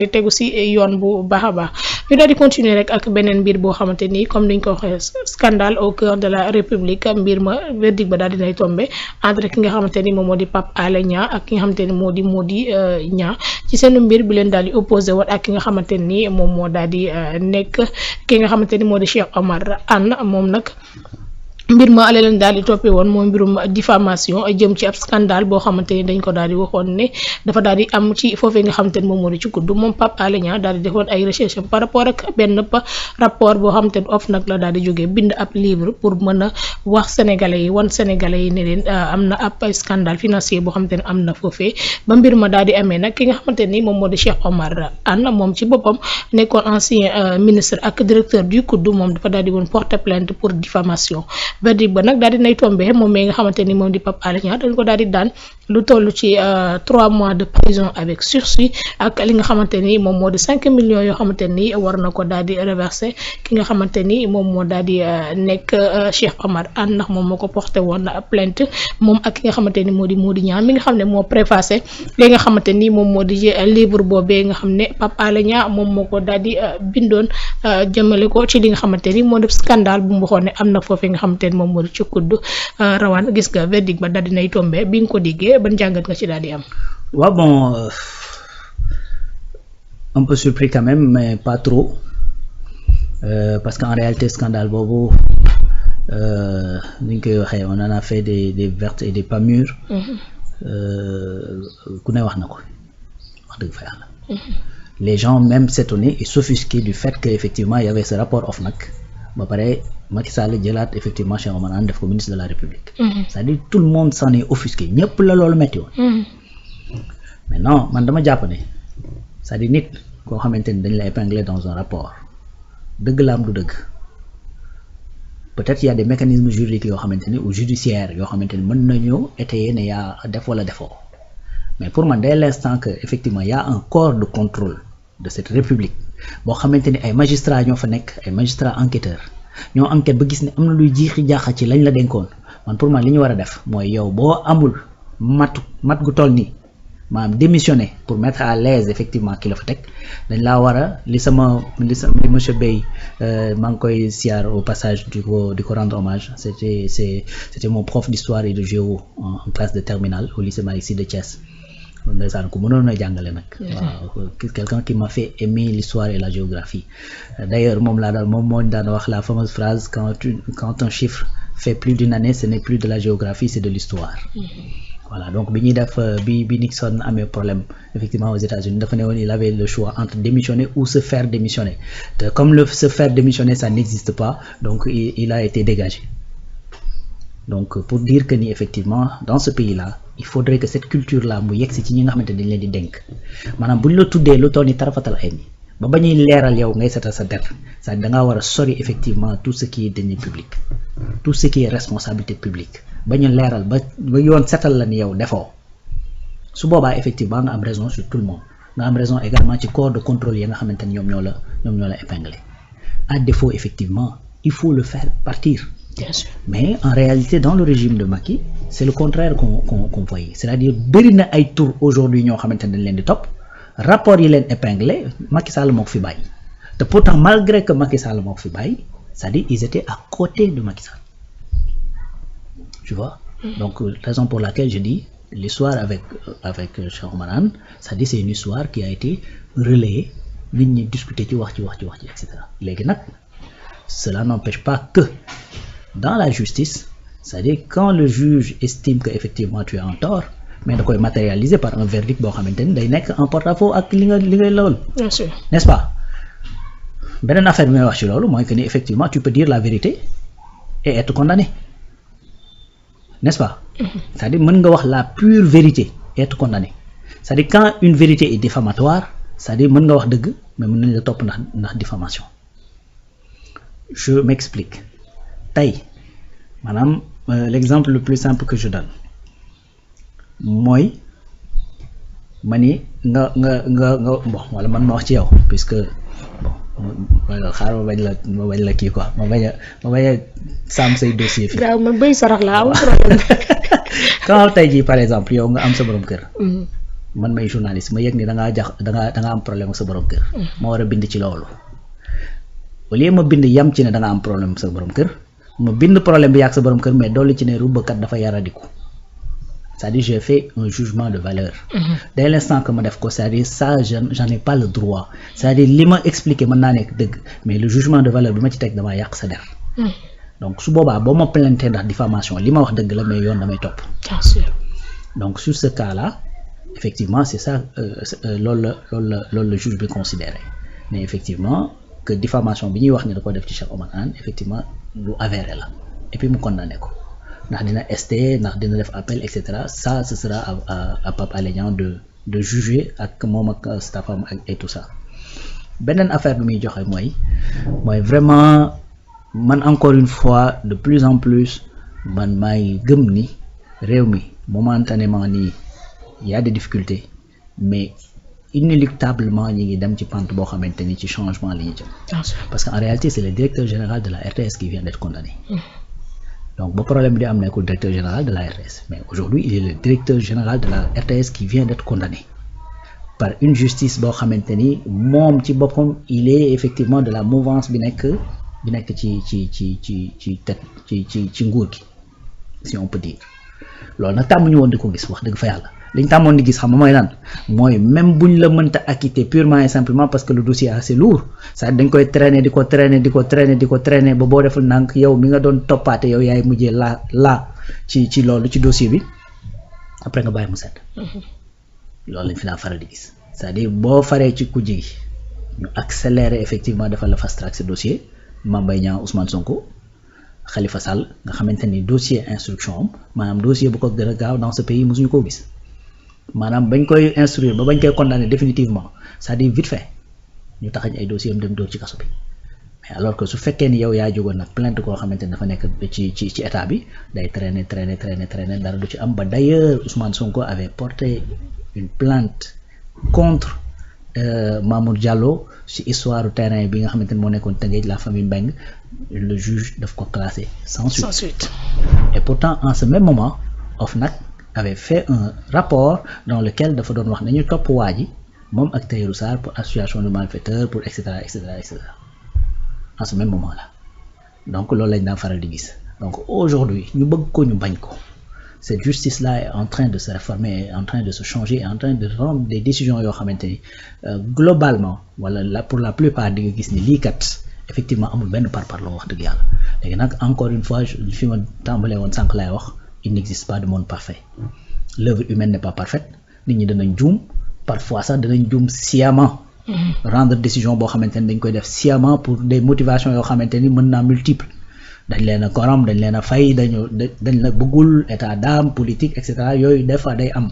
di tegu si yoon bu baax a baax ñu daal di continuer rek ak beneen mbir boo xamante ni comme niñ ko waxee scandale au cœur de la république mbir ma verdict ba daal dinay tombé entre ki nga xamante ni moom moo di Pape Alé Niang ak ki nga xamante ni moo di Mody Niang ci seen mbir bi leen daal di opposé woon ak ki nga xamante ni moom moo daal di nekk ki nga xamante ni moo di Cheikh Omar Anne moom nag mbir ma leen daal di toppee woon mooy mbirum diffamation jëm ci ab scandale boo xamante ni dañ ko daal di waxoon ne dafa daal di am ci foofee nga xamante ni moom moo di ci kudd moom Pape Alé Niang daal di defoon ay recherche par rapport ak benn rapport boo xamante ni OFNAC la daal di jógee bind ab livre pour mën a wax sénégalais yi wan sénégalais yi ne leen am na ab scandale financier boo xamante ni am na foofee ba mbir ma daal di amee nag ki nga xamante ni moom moo di Cheikh Omar Anne moom ci boppam nekkoon ancien ministre ak directeur du kudd moom dafa daal di woon porter plainte pour diffamation verdict ba nag daal di nay tombé moom mi nga xamante ni moom di Pape Alé Niang dañ ko daal di daan lu toll ci 3 mois de prison avec sursis ak li nga xamante ni moom moo di 5 millions yoo xamante ni war na ko daal di reversé ki nga xamante ni moom moo daal di nekk Cheikh Omar Anne ndax moom moo ko porté woon plainte moom ak ki nga xamante ni moo di Mody Niang mi nga xam ne moo préfacé li nga xamante ni moom moo di livre boobee nga xam ne Pape Alé Niang moom moo ko daal di bindoon jëmale ko ci li nga xamante ni moo def scandale bu mu waxoon ne am na foofee nga xamante ni moom moo di ci kudd rawaan gis nga verdict ba daal dinay tombé bi nga ko déggee ban jàngat nga ci daal di am. waaw bon un peu surpris quand même mais pas trop parce qu'en réalité scandale boobu ni ñu koy waxee on en a fait des vertes et des pas mûres. ku ne wax na ko wax dëgg fa yàlla. Les gens même s'étonnaient et s'offusquaient du fait que effectivement il y avait ce rapport OFNAC ba pare Macky Sall jëlaat effectivement Cheikh Omar Anne def ko ministre de la République. C'est-à-dire tout le monde s'en est offusqué ñëpp la loolu metti woon. Maintenant man dama jàpp ne c'est-à-dire nit koo xamante ni dañ la épingler dans un rapport dëgg la am du dëgg peut-être il y a des mécanismes juridiques yoo xamante ni ou judiciaires yoo xamante ni mën nañoo étayer ne yaa def wala defoo mais pour man dès l'instant que effectivement il y a un corps de contrôle de cette république boo xamante ni ay magistrats ñoo fa nekk ay magistrats enquêteurs ñoo enquête ba gis ne am na luy jiixi jaaxa ci lañ la dénkoon man pour man li ñu war a def mooy yow boo amul mat gu toll nii maanaam démissionner pour mettre à l'aise effectivement ki la fa teg dañ laa war a li monsieur Bey maa ngi koy siyaar au passage di ko rendre hommage c'était mon prof d'histoire et de géo en classe de terminale au lycée Malick Sy de Thiès. ndeysaan ku mënoon a jàngale nag. waaw quelqu'un qui m'a fait aimer l'histoire et la géographie d'ailleurs moom moo daan wax la fameuse phrase quand un chiffre fait plus d'une année ce n'est plus de la géographie c'est de l'histoire. Voilà donc bi ñuy def bi Nixon amee problème effectivement aux États-Unis dafa ne woon il avait le choix entre démissionner ou se faire démissionner te comme se faire démissionner ça n'existe pas donc il a été dégagé. Donc pour dire que ni effectivement dans ce pays-là il faudrait que cette culture-là mu yegg si ci ñi nga xamante dañ leen di dénk maanaam bu ñu la tuddee lu toll ni tarafatal ay ni ba bañuy leeral yow ngay setal sa der ça da ngaa war a sori effectivement tout ce qui est deniers publics tout ce qui est responsabilité publique bañu leeral ba yoon setal la ni yow defoo su boobaa effectivement nga am raison sur tout le monde nga am raison également ci corps de contrôle yi nga xamante ni ñoom ñoo la épinglé à défaut effectivement il faut le faire partir. Bien sûr. Mais en réalité dans le régime de Macky c'est le contraire qu'on voyait c'est-à-dire bëri na ay tour aujourd'hui ñoo xamante ne dañ leen di topp rapport yi leen épinglé Macky Sall moo ko fi bàyyi te pourtant malgré que Macky Sall moo ko fi bàyyi c'est-à-dire ils étaient à côté de Macky Sall tu vois. Donc raison pour laquelle je dis l'histoire avec Cheikh Omar Anne c'est-à-dire c'est une histoire qui a été relayée nit ñi discuter ci wax ci et cetera léegi nag cela n'empêche pas que dans la justice c'est-à-dire quand le juge estime que effectivement tu es en tort mais da koy matérialiser par un verdict boo xamante ni day nekk en porte-à-faux ak li ngay lool. Bien sûr. N'est-ce pas beneen affaire bi may wax ci loolu mooy que ni effectivement tu peux dire la vérité et être condamné n'est-ce pas. C'est-à-dire mën nga wax la pure vérité et être condamné c'est-à-dire quand une vérité est diffamatoire c'est-à-dire mën nga wax dëgg mais mën nañ la topp ndax diffamation je m'explique. Tey maanaam l'exemple le plus simple que je donne mooy ma ni nga bon wala man ma wax ci yow puisque bon xaar ma bañ la kii quoi ma bañ a sàmm say dossier fii. waaw man béy sarax la am problème. quand tey jii par exemple yow nga am sa borom kër. man may journaliste ma yëg ni da ngaa am problème ak sa borom kër. ma war a bind ci loolu au lieu ma bind yam ci ne da nga am problème ak sa borom kër ma bind problème bi yaag sa borom kër mais dolli ci ne rubbakat dafa yaradiku. C'est-à-dire j'ai fait un jugement de valeur. Dès l'instant que ma def ko c'est-à-dire ça j'en ai pas le droit c'est-à-dire li ma expliqué mën naa nekk dëgg mais le jugement de valeur bi ma ci teg damaa yàq sa der. donc su boobaa boo ma plainte ndax diffamation li ma wax dëgg la mais yoon damay topp. Bien sûr. donc sur ce cas-là effectivement c'est ça loolu la juge bi considéré mais effectivement que diffamation bi ñuy wax ni da ko def ci Cheikh Oumar Anne effectivement lu avéré la et puis mu condamné ko ndax dina ST ndax dina def appel et cetera ça ce sera à Pape Alé Niang de juger ak moom ak staffam et tout ça beneen affaire bi muy joxe mooy vraiment man encore une fois de plus en plus man maay gëm ni réew mi momentanément nii y a des difficultés mais inéluctablement ñi ngi dem ci pente boo xamante ni ci changement la ñuy jëm parce que en réalité c'est le directeur général de la RTS qui vient d'être condamné. Donc, le problème est le directeur général de la RTS. Mais aujourd'hui, il est le directeur général de la RTS qui vient d'être condamné par une justice bo xamanteni mom ci bopam il est effectivement de la mouvance bi nek ci nguur gi si on peut dire loolu nag tàmmuñu woon di ko gis wax dëgg fa yàlla liñ tàmmoon di gis xam nga mooy lan mooy même buñ la mënta acquitter purement et simplement parce que le dossier est assez lourd ça dañ koy traîner di ko traîner ba boo deful nànk yow mi nga doon toppaate yow yaay mujjee la ci loolu ci dossier bi après nga bàyyi mu set loolu lañ fi daan faral di gis c'est-à-dire boo faree ci kujje gi ñu accélérer effectivement defal la fast track ce dossier Mame Mbaye Niang Ousmane Sonko Khalifa Sall nga xamante ni dossier instruction am maanaam dossier bu ko gën a gaaw dans ce pays mosuñu koo gis maanaam bañ koy instruire ba bañ koy condamner définitivement c'est-à-dire vite fait ñu taxañ ay dossier am dem dóor ci kaso bi mais alors que su fekkee ni yow yaa jógoon nag plainte koo xamante ni dafa nekk ci état bi day traîner dara du ci am ba d'ailleurs Ousmane Sonko avait porté une plainte contre Mamour Diallo ci histoire terrain bi nga xamante ni moo nekkoon Tëngéej la famille Mbengue le juge daf ko classé sans suite et pourtant en ce même moment OFNAC avait fait un rapport dans lequel dafa doon wax nañu topp waa ji moom ak Tahirou Sarr pour association de malfaiteurs pour et cetera en ce même moment là donc loolu lañ daan faral di gis donc aujourd'hui ñu bëgg ko ñu bañ ko cette justice là est en train de se réformer, est en train de se changer, est en train de prendre des décisions yoo xamante ni globalement wala pour la plupart di nga gis ni lii kat effectivement amul benn parparloo wax dëgg yàlla léegi nag encore une fois fi ma tàmbalee woon sànq laay wax il n'existe pas de monde parfait l'œuvre humaine n'est pas parfaite nit ñi danañ juum parfois sax danañ juum sciemment rendre décision boo xamante ni dañ koy def sciemment pour des motivations yoo xamante ni mën naa multiple dañ leen a korom dañ leen a fay dañ la bëggul état d'âme politique et cetera yooyu des fois day am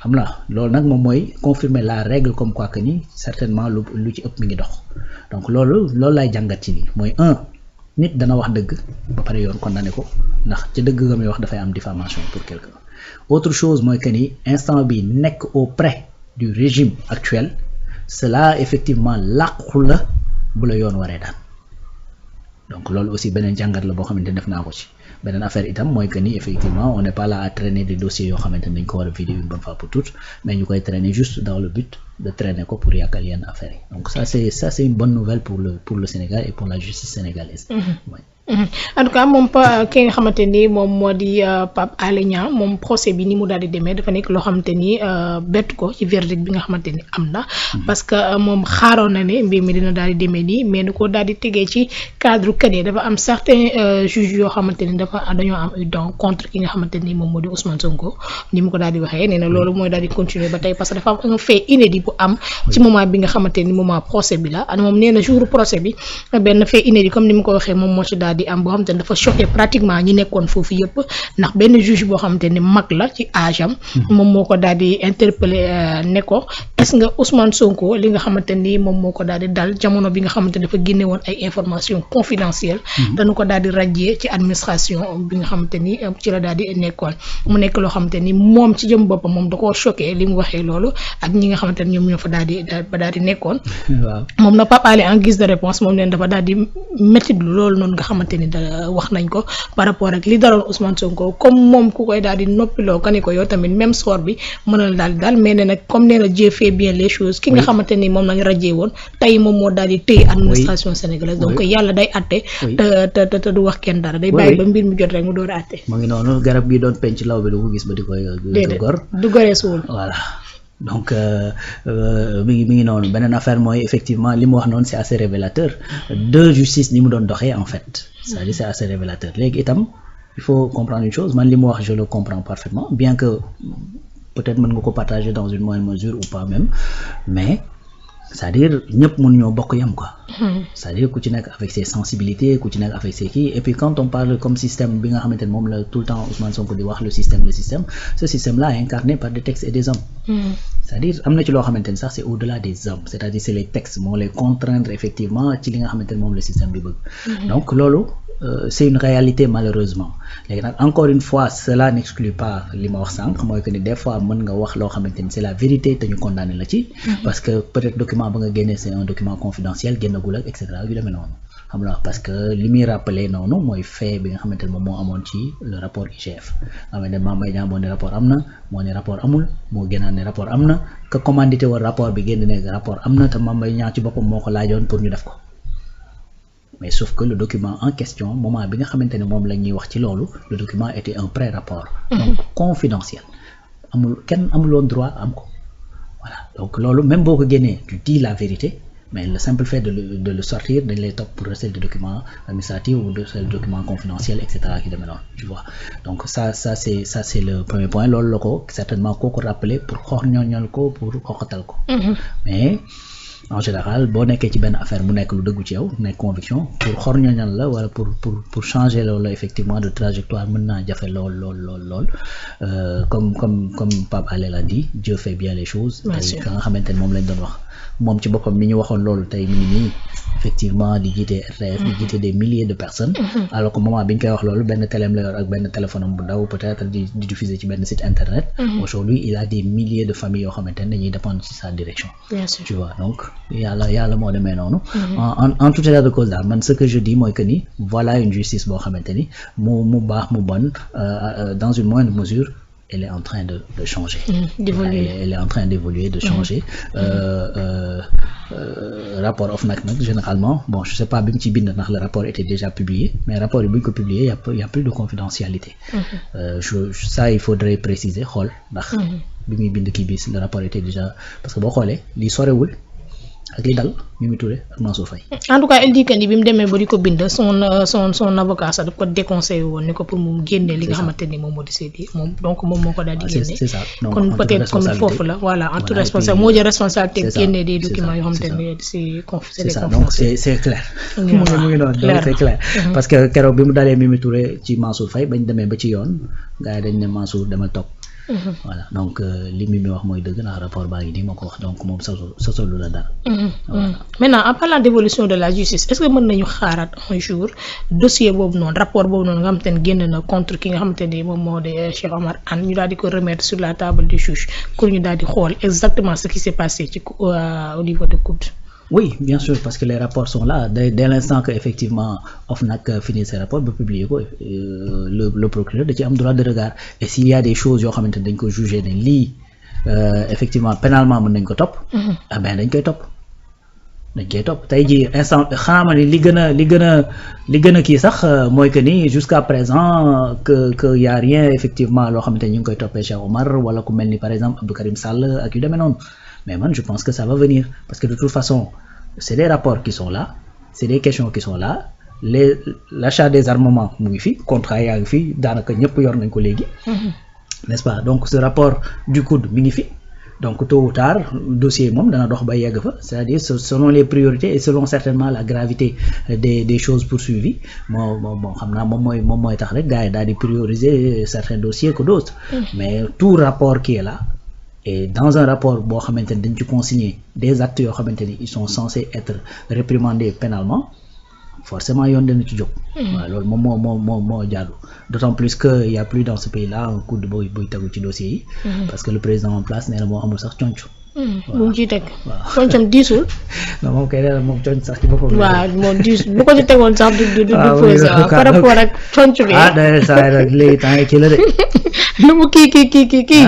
xam na loolu nag moom mooy confirmer la règle comme quoi que ni certainement lu ci ëpp mi ngi dox donc loolu lay jàngat ci nii mooy nit dana wax dëgg ba pare yoon condamné ko ndax ci dëgg nga muy wax dafay am diffamation pour quelqu'un autre chose mooy que ni instant bi nekk auprès du régime actuel cela effectivement làqu la bu la yoon waree daan donc loolu aussi beneen jàngat la boo xamante ne def naa ko ci beneen affaire itam mooy que ni effectivement on n'est pas là à traîner des dossiers yoo xamante ne dañ ko war a vider une bonne fois pour toutes mais ñu koy traîner juste dans le but de traîner ko pour yàkkal yenn affaires yi donc ça c'est une bonne nouvelle pour le Sénégal et pour la justice sénégalaise. Ouais. En tout cas moom ki nga xamante ni moom moo di Pape Alé Niang moom procès bi ni mu daal di demee dafa nekk loo xamante ni bett ko ci verdict bi nga xamante ni am na parce que moom xaaroon na ne mbir mi dina daal di demee nii mais nu ko daal di tegee ci cadre que ne dafa am certains juges yoo xamante ni dañoo am eu donc contre ki nga xamante ni moom moo di Ousmane Sonko ni mu ko daal di waxee nee na loolu mooy daal di continuer ba tey parce que dafa am un fait inédit bu am ci moment bi nga xamante ni moment procès bi la moom nee na jour procès bi benn fait inédit comme ni mu ko waxee moom moo ci daal di am boo xamante ne dafa choqué pratiquement ñi nekkoon foofu yëpp ndax benn juge boo xamante ne mag la ci âge am moom moo ko daal di interpellé ne ko est-ce que Ousmane Sonko li nga xamante ni moom moo ko daal di dal jamono bi nga xamante ne dafa génne woon ay informations confidentielles dañu ko daal di radier ci administration bi nga xamante ni ci la daal di nekkoon mu nekk loo xamante ni moom ci jëm boppam moom da koo choqué li mu waxee loolu ak ñi nga xamante ne ñoom ñoo fa daal di nekkoon moom na Pape Alé en guise de réponse moom leen dafa daal di métti loolu noonu nga xamante xamante ni da wax nañ ko par rapport ak li daloon Ousmane Sonko comme moom ku koy daal di noppiloo ka ni ko yow tamit même sort bi mën na la daal di daal mais ne nag comme nee na Dieu fait bien les choses ki nga xamante ni moom lañ rajee woon tey moom moo daal di téye administration sénégalaise donc yàlla day atte te du wax kenn dara day bàyyi ba mbir mi jot rek mu door a atte mu ngi noonu garab gi doon penc law bi du ko gis ba di koy gor du goree suul voilà donc mi ngi noonu beneen affaire mooy effectivement li mu wax noonu c'est assez révélateur de justice ni mu doon doxee en fait c'est-à-dire c'est assez révélateur léegi itam il faut comprendre une chose man li mu wax je le comprends parfaitement bien que peut-être mën nga ko partager dans une moindre mesure ou pas même mais c'est-à-dire ñëpp mënuñoo bokk yam quoi c'est-à-dire ku ci nekk avec ses sensibilités ku ci nekk avec ses kii et puis quand on parle comme système bi nga xamante ne moom la tout le temps Ousmane Sonko di wax le système ce système là est incarné par des textes et des hommes c'est-à-dire am na ci loo xamante ne sax c'est au-delà des hommes c'est-à-dire c'est les textes moo les contraindre effectivement ci li nga xamante ne moom le système bi bëgg donc loolu c'est une réalité malheureusement léegi nag encore une fois cela n'exclut pas li ma wax sànq mooy que ni des fois mën nga wax loo xamante ni c'est la vérité te ñu condamné la ci parce que peut-être document ba nga génnee c'est un document confidentiel génnagul ak et cetera yu demee noonu xam nga parce que li muy rappelé noonu mooy fait bi nga xamante ne moom moo amoon ci le rapport IGF xamante ne Mame Mbaye Niang moo ne rapport am na moo ne rapport amul moo génnaan ne rapport am na que commandité war rapport bi génn ne rapport am na te Mame Mbaye Niang ci boppam moo ko laajoon pour ñu def ko mais sauf que le document en question moment bi nga xamante ne moom la ñuy wax ci loolu le document était un pré-rapport donc confidentiel kenn amuloon droit am ko voilà donc loolu même boo ko génnee tu dis la vérité mais le simple fait de le sortir dañ lay topp pour recel de document administratif ou de recel de document confidentiel et cetera qui demee noonu tu vois donc ça c'est le premier point loolu la ko certainement koo ko rappeler pour xorñoñal ko pour xoxatal ko mais en général boo nekkee ci benn affaire mu nekk lu dëggu ci yow nekk conviction pour xorñoñal la wala pour changer loolu effectivement de trajectoire mën naa jafe lool comme Pape Alé l'a dit Dieu fait bien les choses tey ka nga xamante ne moom lañ doon wax moom ci boppam mi ñu waxoon loolu tey mi ngi nii effectivement di jiite RTS di jiite des milliers de personnes alors que moment bi ñu koy wax loolu benn téléem la yor ak benn téléphone am bu ndaw peut-être di diffuser ci benn site internet aujourd'hui il a des milliers de familles yoo xamante ne dañuy dépendre ci sa direction tu vois donc yàlla moo demee noonu en tout état de cause daal man ce que je dis mooy que ni voilà une justice boo xamante ni mu baax mu bon dans une moindre mesure elle est en train de changer. Elle est en train d'évoluer, de changer. Rapport OFNAC nag généralement bon je sais pas bi mu ci bind ndax le rapport était déjà publié mais rapport yi bu ñu ko publié y a plus de confidentialité. Ça il faudrait préciser xool ndax bi muy bind kii bi le rapport était déjà parce que boo xoolee lii sorewul ak li dal Mimi Touré ak Mansour Faye. En tout cas elle dit que ni bi mu demee ba di ko bind son avocat sax daf ko déconseillé woon ni ko pour mu génne li nga xamante ni moom moo di seeti moom donc moom moo ko daal di génne. c'est ça kon peut-être comme foofu la voilà en toute responsabilité moo jël responsabilité génne des documents yoo xamante ni c'est ça donc c'est clair. mu ngi noonu c'est clair. parce que keroog bi mu dalee Mimi Touré ci Mansour Faye bañ demee ba ci yoon gars yi dañ ne Mansour demal topp. Voilà donc li mi wax mooy dëgg ndax rapport baa ngi nii moo ko wax donc moom sosolu la dara. Voilà. Maintenant en parlant d'évolution de la justice est-ce que mën nañu xaaraat un jour dossier boobu noonu rapport boobu noonu nga xamante ne génn na contre ki nga xamante ni moom moo di Cheikh Omar Anne ñu daal di ko remettre sur la table du juge pour ñu daal di xool exactement ce qui s'est passé ci au niveau de COUD. Oui, bien sûr, parce que les rapports sont là. Dès l'instant que effectivement OFNAC finit ses rapports, peut publier quoi, le procureur da ci am droit de regard. Et s'il y a des choses yoo xamante ne dañ ko juger ne lii effectivement pénalement mën nañ ko topp. Ah ben dañ koy topp. Tey jii instant xanaa ma ni li gën a kii sax mooy que ni jusqu'à présent que y a rien effectivement loo xamante ne ñu ngi koy toppee Cheikh Omar wala ku mel ni par exemple Abdou Karim Sall ak yu demee noonu. Mais man je pense que ça va venir parce que de toute façon c'est des rapports qui sont là c'est des questions qui sont là l'achat des armements mu ngi fi contrat yaa ngi fi daanaka ñëpp yor nañ ko léegi n'est-ce pas donc ce rapport du COUD mi ngi fi donc tôt ou tard dossier moom dana dox ba yegg fa c'est-à-dire selon les priorités et selon certainement la gravité des choses poursuivies bon xam naa moom mooy tax rek gars yi daal di prioriser certains dossiers que d'autres mais tout rapport qui est là et dans un rapport boo xamante ni dañ ci consigner des actes yoo xamante ni ils sont censés être réprimandés pénalement forcément yoon dana ci jóg. waaw loolu moom moo jaadu d'autant plus que y a plus dans ce pays là un coup de buy tegu ci dossier yi. parce que le président en place nee na moo amul sax conc. bu mu ciy teg. concam diisul. non moom kay nee na moom conc sax ci boppam. waaw moom diisul bu ko ci tegoon sax du posé par rapport ak conc bi. ah day saa léegi temps kii la de. lu mu kii.